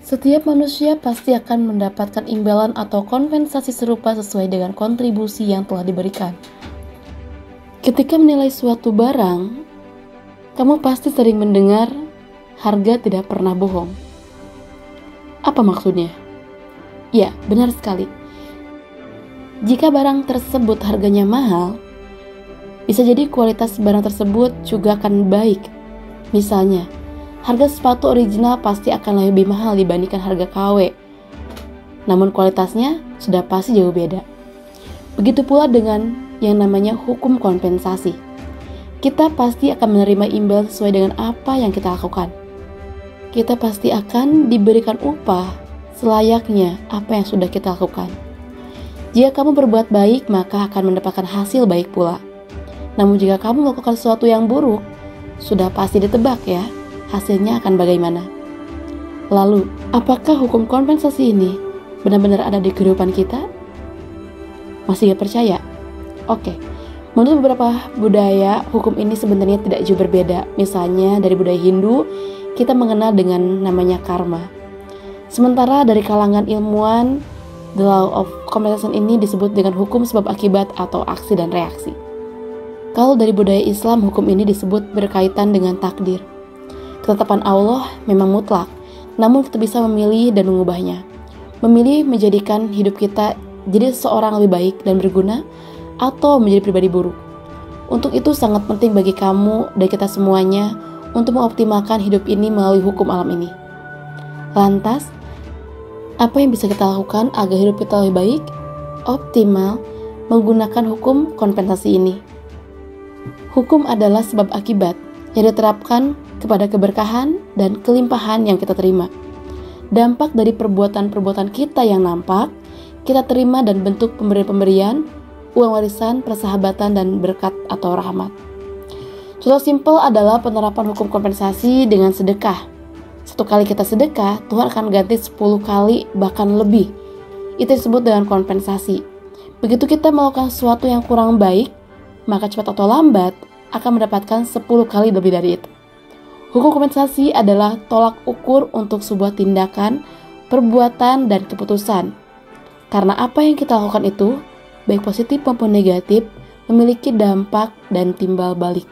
Setiap manusia pasti akan mendapatkan imbalan atau kompensasi serupa sesuai dengan kontribusi yang telah diberikan. Ketika menilai suatu barang, kamu pasti sering mendengar harga tidak pernah bohong. Apa maksudnya? Ya, benar sekali. Jika barang tersebut harganya mahal, bisa jadi kualitas barang tersebut juga akan baik. Misalnya, harga sepatu original pasti akan lebih mahal dibandingkan harga KW. Namun kualitasnya sudah pasti jauh beda. Begitu pula dengan yang namanya hukum kompensasi. Kita pasti akan menerima imbal sesuai dengan apa yang kita lakukan. Kita pasti akan diberikan upah selayaknya apa yang sudah kita lakukan. Jika kamu berbuat baik, maka akan mendapatkan hasil baik pula. Namun jika kamu melakukan sesuatu yang buruk, sudah pasti ditebak ya, hasilnya akan bagaimana. Lalu, apakah hukum kompensasi ini benar-benar ada di kehidupan kita? Masih gak percaya? Oke, menurut beberapa budaya, hukum ini sebenarnya tidak jauh berbeda. Misalnya dari budaya Hindu, kita mengenal dengan namanya karma. Sementara dari kalangan ilmuwan, the law of compensation ini disebut dengan hukum sebab akibat atau aksi dan reaksi. Kalau dari budaya Islam, hukum ini disebut berkaitan dengan takdir. Ketetapan Allah memang mutlak, namun kita bisa memilih dan mengubahnya. Memilih menjadikan hidup kita jadi seseorang lebih baik dan berguna, atau menjadi pribadi buruk. Untuk itu sangat penting bagi kamu dan kita semuanya untuk mengoptimalkan hidup ini melalui hukum alam ini. Lantas, apa yang bisa kita lakukan agar hidup kita lebih baik, optimal, menggunakan hukum kompensasi ini? Hukum adalah sebab akibat yang diterapkan kepada keberkahan dan kelimpahan yang kita terima. Dampak dari perbuatan-perbuatan kita yang nampak, kita terima dan bentuk pemberian-pemberian, uang warisan, persahabatan, dan berkat atau rahmat. Contoh simpel adalah penerapan hukum kompensasi dengan sedekah. Satu kali kita sedekah, Tuhan akan ganti 10 kali bahkan lebih. Itu disebut dengan kompensasi. Begitu kita melakukan sesuatu yang kurang baik, maka cepat atau lambat akan mendapatkan 10 kali lebih dari itu. Hukum kompensasi adalah tolak ukur untuk sebuah tindakan, perbuatan, dan keputusan. Karena apa yang kita lakukan itu, baik positif maupun negatif, memiliki dampak dan timbal balik.